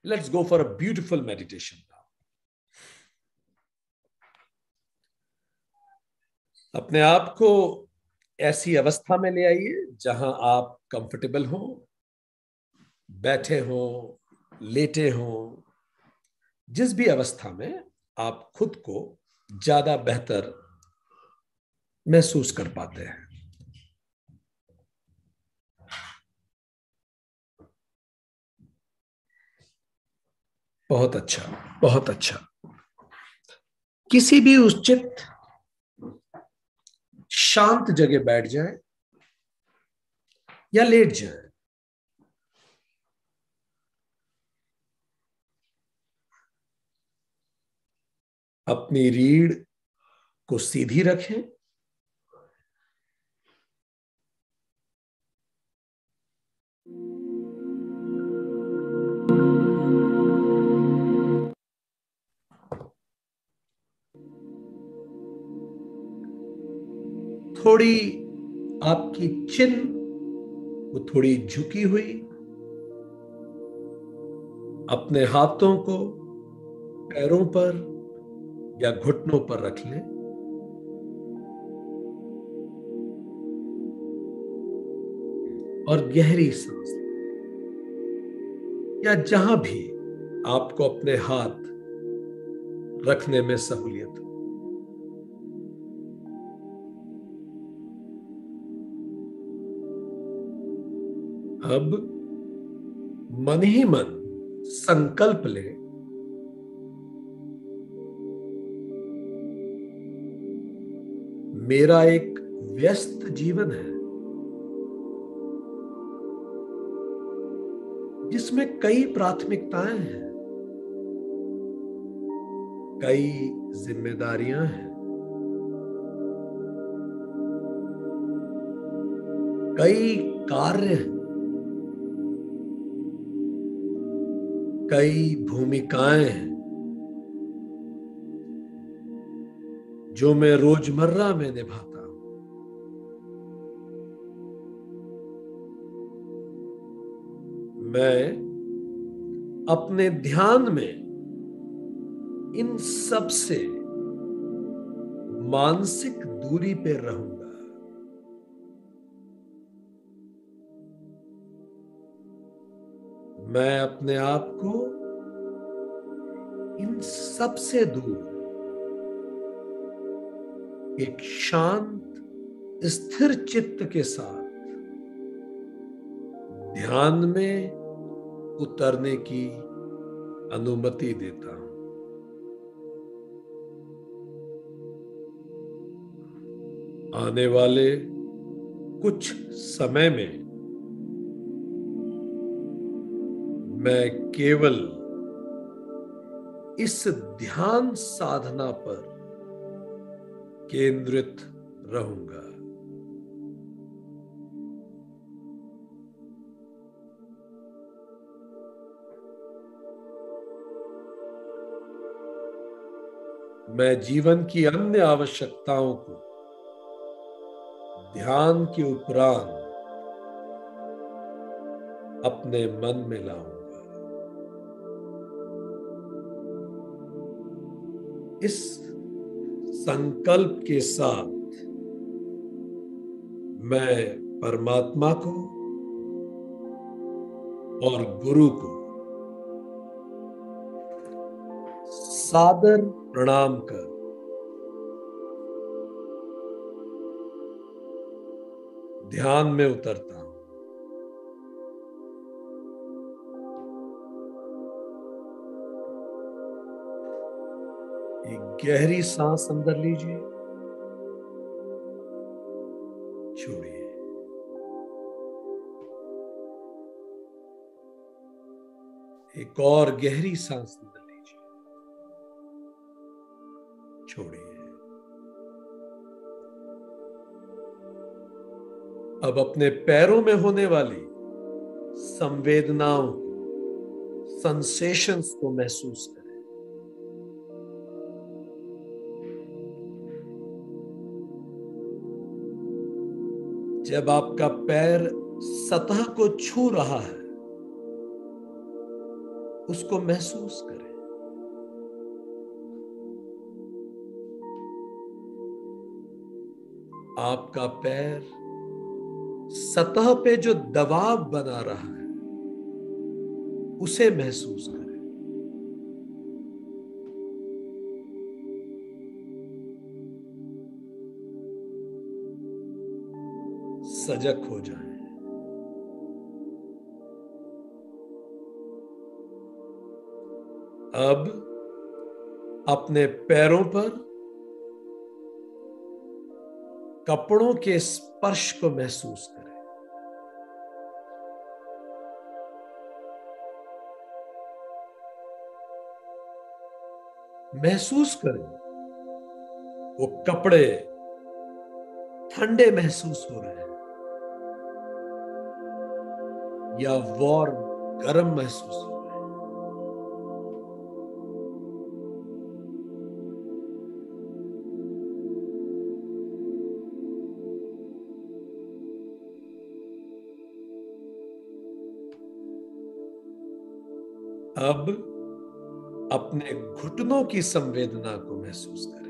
Let's go for a beautiful meditation now. अपने आप को ऐसी अवस्था में ले आइए जहां आप कंफर्टेबल हो, बैठे हो, लेटे हो, जिस भी अवस्था में आप खुद को ज्यादा बेहतर महसूस कर पाते हैं। बहुत अच्छा, बहुत अच्छा। किसी भी उचित शांत जगह बैठ जाए या लेट जाए। अपनी रीढ़ को सीधी रखें। थोड़ी आपकी चिन वो थोड़ी झुकी हुई, अपने हाथों को पैरों पर या घुटनों पर रख लें और गहरी सांस लें, या जहां भी आपको अपने हाथ रखने में सहूलियत हो। अब मन ही मन संकल्प लें, मेरा एक व्यस्त जीवन है जिसमें कई प्राथमिकताएं हैं, कई जिम्मेदारियां हैं, कई कार्य हैं, कई भूमिकाएं हैं जो मैं रोजमर्रा में निभाता हूं। मैं अपने ध्यान में इन सब से मानसिक दूरी पे रहूंगा। मैं अपने आप को इन सब से दूर एक शांत स्थिर चित्त के साथ ध्यान में उतरने की अनुमति देता हूं। आने वाले कुछ समय में मैं केवल इस ध्यान साधना पर केंद्रित रहूंगा। मैं जीवन की अन्य आवश्यकताओं को ध्यान के उपरांत अपने मन में लाऊंगा। इस संकल्प के साथ मैं परमात्मा को और गुरु को सादर प्रणाम कर ध्यान में उतरता हूं। एक गहरी सांस अंदर लीजिए, छोड़िए। एक और गहरी सांस अंदर लीजिए, छोड़िए। अब अपने पैरों में होने वाली संवेदनाओं को, सेंसेशंस को महसूस करें। जब आपका पैर सतह को छू रहा है उसको महसूस करें। आपका पैर सतह पे जो दबाव बना रहा है उसे महसूस करें। सजग हो जाएं। अब अपने पैरों पर कपड़ों के स्पर्श को महसूस करें। महसूस करें वो कपड़े ठंडे महसूस हो रहे हैं या वार्म गर्म महसूस हो रहे हैं। अब अपने घुटनों की संवेदना को महसूस करें।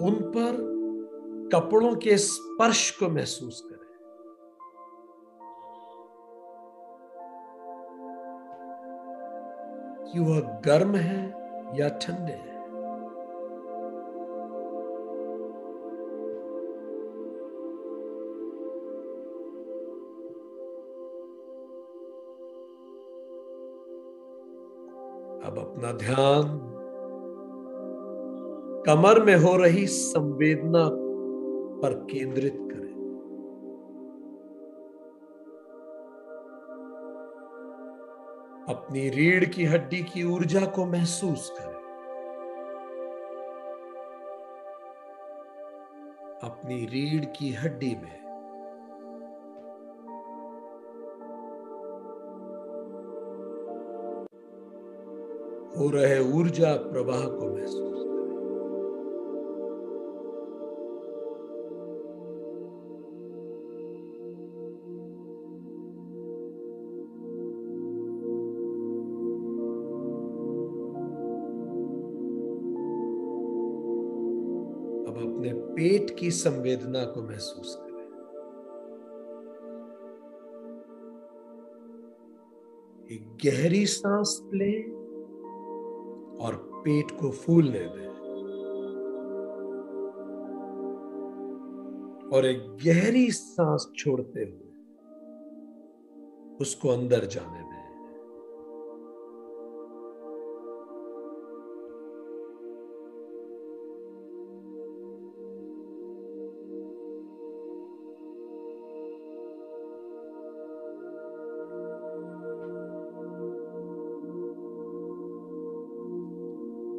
उन पर कपड़ों के स्पर्श को महसूस करें। कि वह गर्म है या ठंडे हैं। अब अपना ध्यान कमर में हो रही संवेदना पर केंद्रित करें। अपनी रीढ़ की हड्डी की ऊर्जा को महसूस करें। अपनी रीढ़ की हड्डी में हो रहे ऊर्जा प्रवाह को महसूस करें। अब अपने पेट की संवेदना को महसूस करें। एक गहरी सांस लें और पेट को फूलने दें और एक गहरी सांस छोड़ते हुए उसको अंदर जाने दें।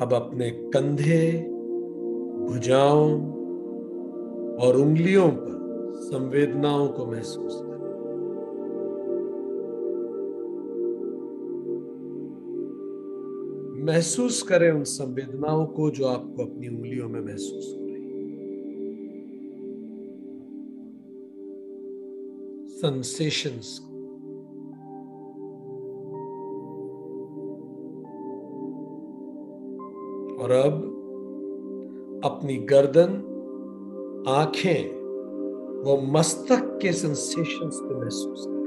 अब अपने कंधे, भुजाओं और उंगलियों पर संवेदनाओं को महसूस करें। महसूस करें उन संवेदनाओं को जो आपको अपनी उंगलियों में महसूस हो रही है। सेंसेशंस को। और अब अपनी गर्दन, आंखें वो मस्तक के सेंसेशंस को महसूस करें।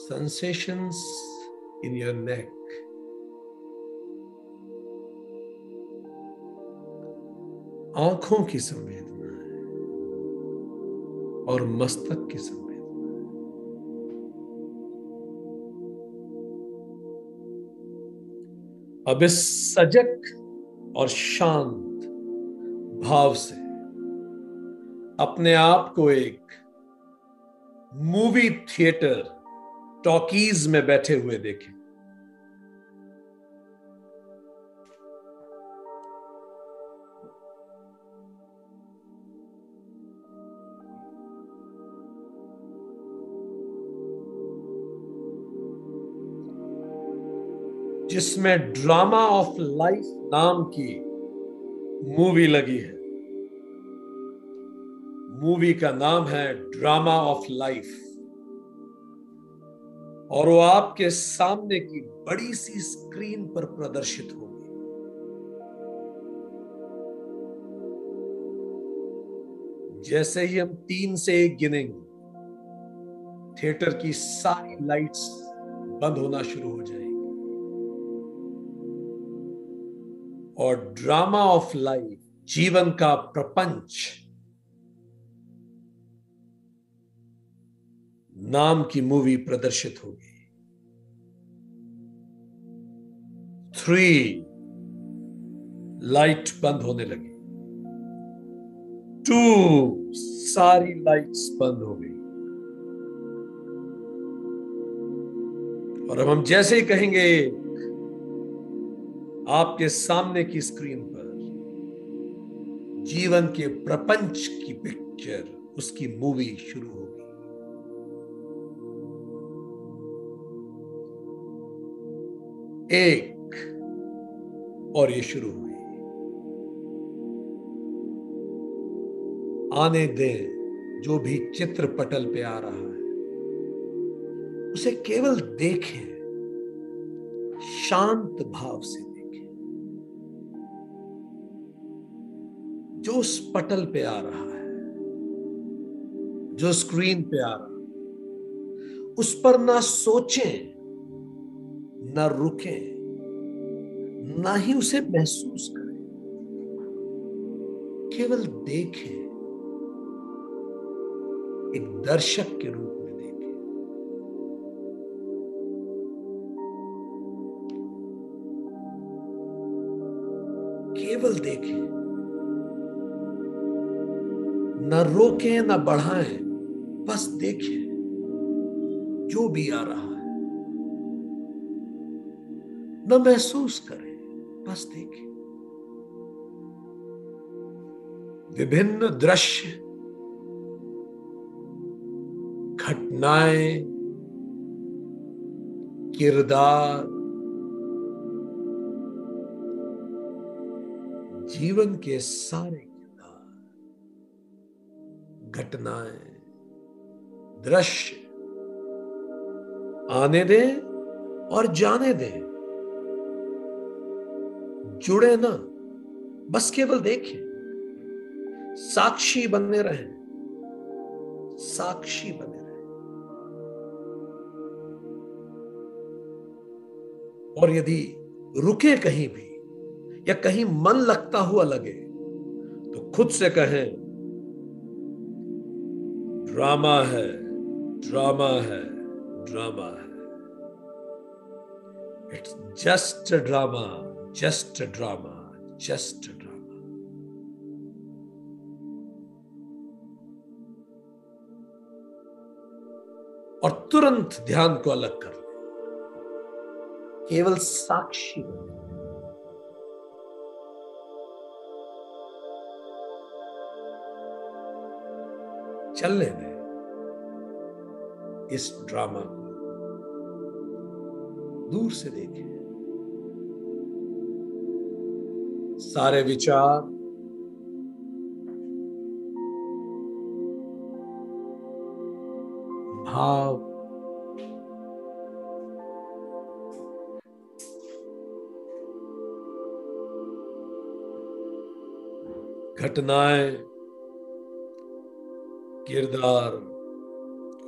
Sensations in your neck. आंखों की संवेदना है और मस्तक की संवेदना। अब इस सजग और शांत भाव से अपने आप को एक मूवी थिएटर, टॉकीज में बैठे हुए देखें। जिसमें ड्रामा ऑफ लाइफ नाम की मूवी लगी है। मूवी का नाम है ड्रामा ऑफ लाइफ, और वो आपके सामने की बड़ी सी स्क्रीन पर प्रदर्शित होगी। जैसे ही हम 3 से 1 गिनेंगे, थिएटर की सारी लाइट्स बंद होना शुरू हो जाएगी और ड्रामा ऑफ लाइफ, जीवन का प्रपंच नाम की मूवी प्रदर्शित होगी। 3, लाइट बंद होने लगी। 2, सारी लाइट्स बंद हो गई। और अब हम जैसे ही कहेंगे, आपके सामने की स्क्रीन पर जीवन के प्रपंच की पिक्चर, उसकी मूवी शुरू होगी। एक, और ये शुरू हुई। आने दें जो भी चित्र पटल पे आ रहा है, उसे केवल देखें, शांत भाव से देखें। जो उस पटल पे आ रहा है, जो स्क्रीन पे आ रहा है, उस पर ना सोचें, ना रुकें, ना ही उसे महसूस करें, केवल देखें, एक दर्शक के रूप में देखें। केवल देखें, न रोकें न बढ़ाएं, बस देखें जो भी आ रहा है। न महसूस करें, बस देखें। विभिन्न दृश्य, घटनाएं, किरदार, जीवन के सारे किरदार, घटनाएं, दृश्य आने दें और जाने दें। जुड़े ना, बस केवल देखें। साक्षी बने रहें, साक्षी बने रहें। और यदि रुके कहीं भी या कहीं मन लगता हुआ लगे, तो खुद से कहें, ड्रामा है, ड्रामा है, ड्रामा है। It's just a drama, just a drama, just a drama. और तुरंत ध्यान को अलग कर ले, केवल साक्षी बने। चलने दें इस ड्रामा को, दूर से देखें। सारे विचार, भाव, घटनाएं, किरदार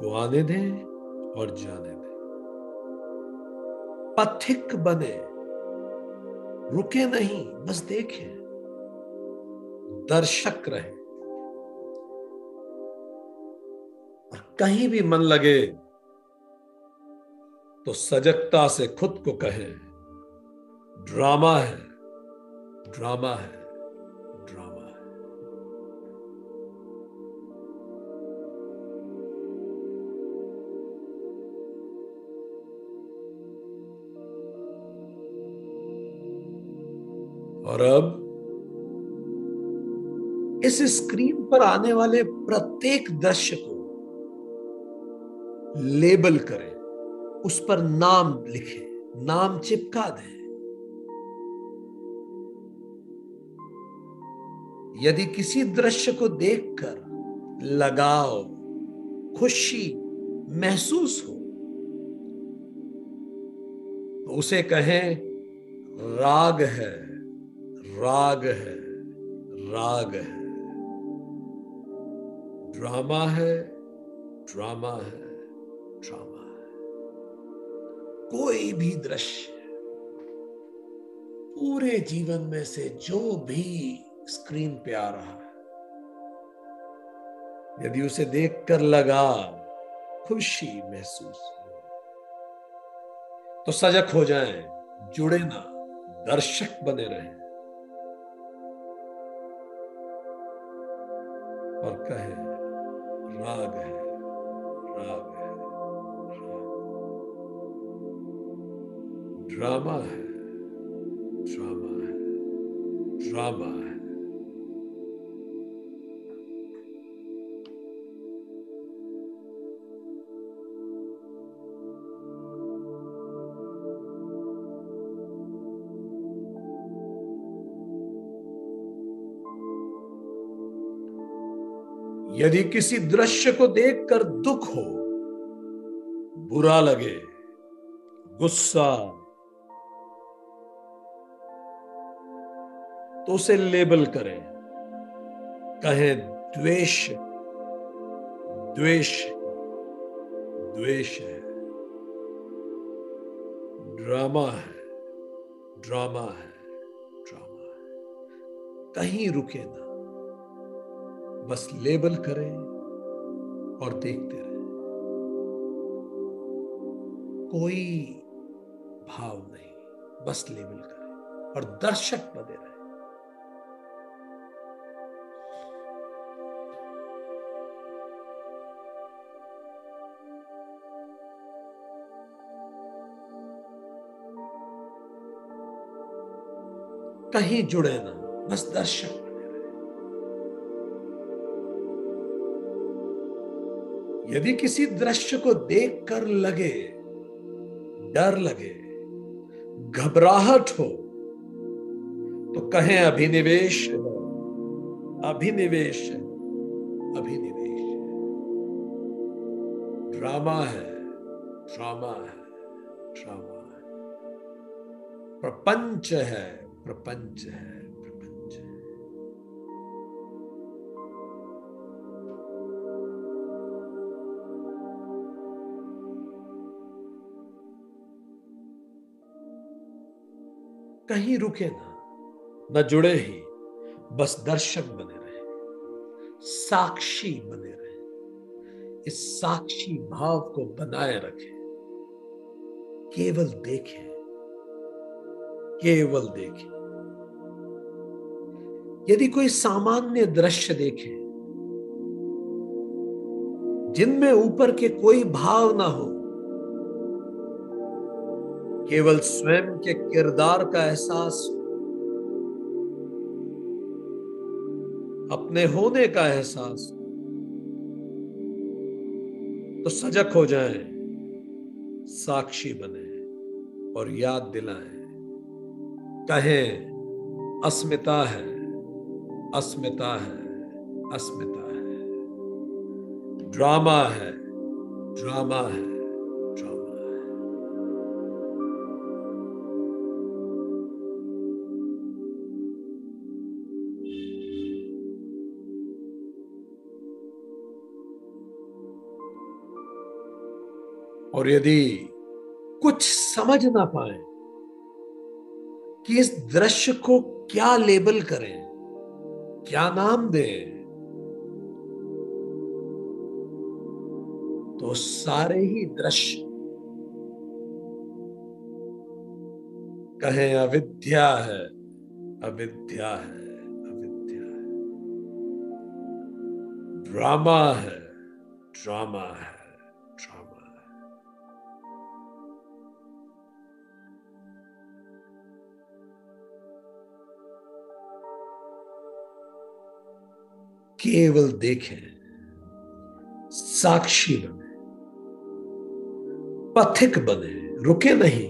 को आने दें और जाने दें। पथिक बने, रुके नहीं, बस देखें। दर्शक रहे। और कहीं भी मन लगे तो सजगता से खुद को कहें, ड्रामा है, ड्रामा है, ड्रामा है। और अब इस स्क्रीन पर आने वाले प्रत्येक दृश्य को लेबल करें, उस पर नाम लिखें, नाम चिपका दें। यदि किसी दृश्य को देखकर लगाव, खुशी महसूस हो तो उसे कहें राग है, राग है, राग है। ड्रामा है, ड्रामा है, ड्रामा है। कोई भी दृश्य पूरे जीवन में से जो भी स्क्रीन पे आ रहा है, यदि उसे देखकर लगा, खुशी महसूस हो तो सजग हो जाएं, जुड़े ना, दर्शक बने रहें और कहें राग है, राग है, ड्रामा है, ड्रामा है, ड्रामा है। यदि किसी दृश्य को देखकर दुख हो, बुरा लगे, गुस्सा, तो उसे लेबल करें, कहें द्वेष, द्वेष, द्वेष है, ड्रामा है, ड्रामा है, ड्रामा है। कहीं रुके ना, बस लेबल करें और देखते रहें। कोई भाव नहीं, बस लेबल करें और दर्शक बने रहें। कहीं जुड़े ना, बस दर्शक बने रहें। यदि किसी दृश्य को देखकर लगे, डर लगे, घबराहट हो तो कहें अभिनिवेश है, अभिनिवेश है, अभिनिवेश है। ड्रामा है, ड्रामा है, ड्रामा है। प्रपंच है, प्रपंच है, प्रपंच है। कहीं रुके ना, न जुड़े ही, बस दर्शक बने रहे, साक्षी बने रहे। इस साक्षी भाव को बनाए रखें, केवल देखें, केवल देखें। यदि कोई सामान्य दृश्य देखें जिनमें ऊपर के कोई भाव ना हो, केवल स्वयं के किरदार का एहसास हो, अपने होने का एहसास हो, तो सजग हो जाएं, साक्षी बने और याद दिलाएं, कहें अस्मिता है, अस्मिता है, अस्मिता है। ड्रामा है, ड्रामा है, ड्रामा है। और यदि कुछ समझ ना पाए कि इस दृश्य को क्या लेबल करें, क्या नाम दें, तो सारे ही दृश्य कहें अविद्या है, अविद्या है, अविद्या है। ड्रामा है, ड्रामा है, ड्रामा है। केवल देखें, साक्षी बने, पथिक बने, रुके नहीं,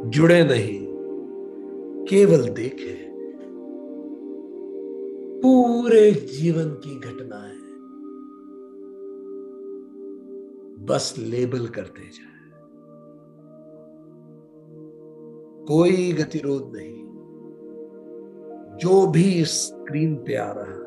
जुड़े नहीं, केवल देखें। पूरे जीवन की घटनाएं बस लेबल करते जाए, कोई गतिरोध नहीं। जो भी स्क्रीन पे आ रहा है,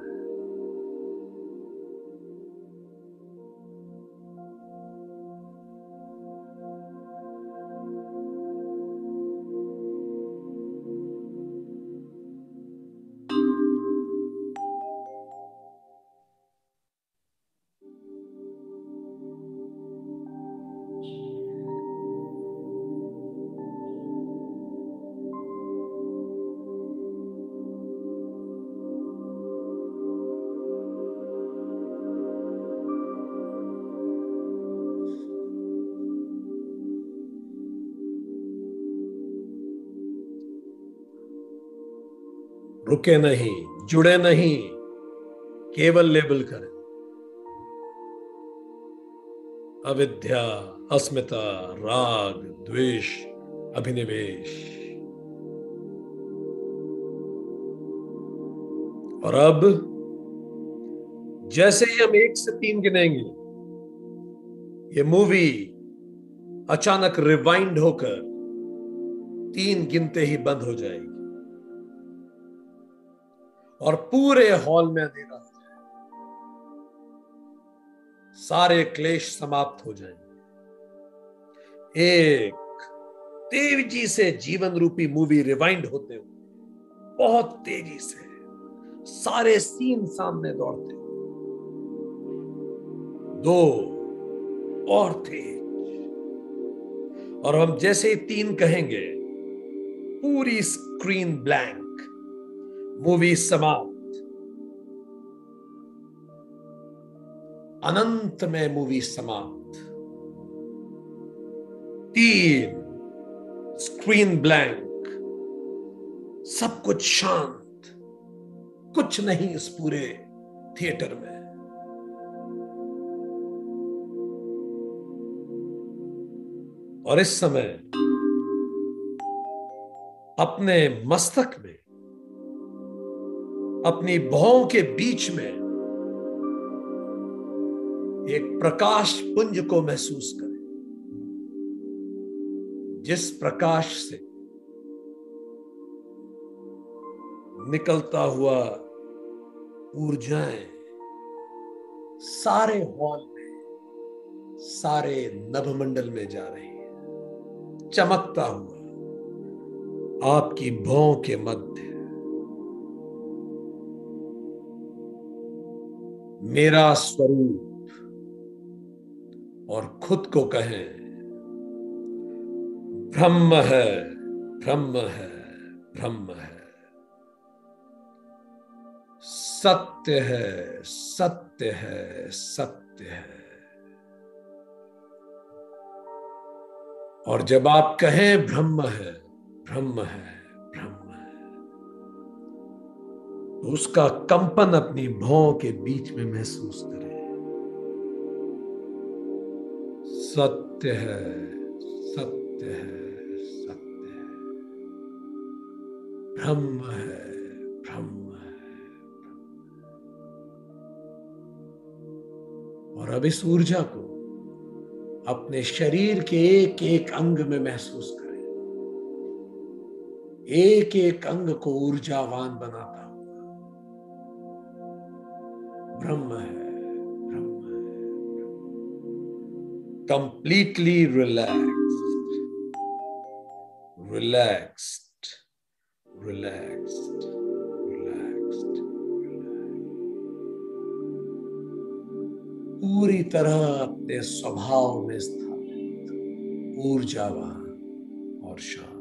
रुके नहीं, जुड़े नहीं, केवल लेबल करें। अविद्या, अस्मिता, राग, द्वेष, अभिनिवेश। और अब जैसे ही हम 1 से 3 गिनेंगे, ये मूवी अचानक रिवाइंड होकर 3 गिनते ही बंद हो जाएगी और पूरे हॉल में अंधेरा हो जाएगा। सारे क्लेश समाप्त हो जाएंगे। एक तेजी से जीवन रूपी मूवी रिवाइंड होते हुए, बहुत तेजी से सारे सीन सामने दौड़ते हुए। 2 और तेज। और हम जैसे ही 3 कहेंगे, पूरी स्क्रीन ब्लैंक, मूवी समाप्त। अनंत में मूवी समाप्त। 3, स्क्रीन ब्लैंक, सब कुछ शांत, कुछ नहीं इस पूरे थिएटर में। और इस समय अपने मस्तक में, अपनी भौं के बीच में एक प्रकाश पुंज को महसूस करें, जिस प्रकाश से निकलता हुआ ऊर्जाएं सारे हॉल में, सारे नभमंडल में जा रही है, चमकता हुआ आपकी भौं के मध्य। मेरा स्वरूप, और खुद को कहें, ब्रह्म है, ब्रह्म है, ब्रह्म है। सत्य है, सत्य है, सत्य है। और जब आप कहें ब्रह्म है, ब्रह्म है, ब्रह्म है, तो उसका कंपन अपनी भौं के बीच में महसूस करें। सत्य है, सत्य है, सत्य है। ब्रह्म है, ब्रह्म है। और अब इस ऊर्जा को अपने शरीर के एक एक अंग में महसूस करें। एक एक अंग को ऊर्जावान बनाता हुआ। ब्रह्म है, ब्रह्म है। Completely relaxed, relaxed, relaxed, relaxed, पूरी तरह अपने स्वभाव में स्थापित, ऊर्जावान और शांत।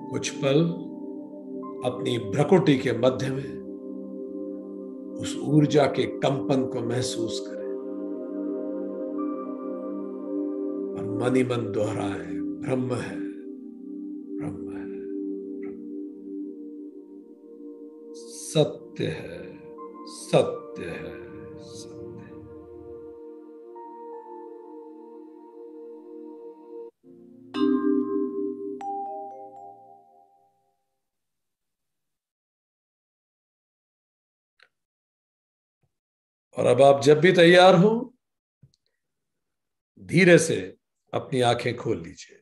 कुछ पल अपनी भ्रकुटी के मध्य में उस ऊर्जा के कंपन को महसूस करें और मन ही मन दोहराएं, ब्रह्म है, ब्रह्म है, ब्रह्म। सत्य है, सत्य है, सत्य है। और अब आप जब भी तैयार हो, धीरे से अपनी आंखें खोल लीजिए।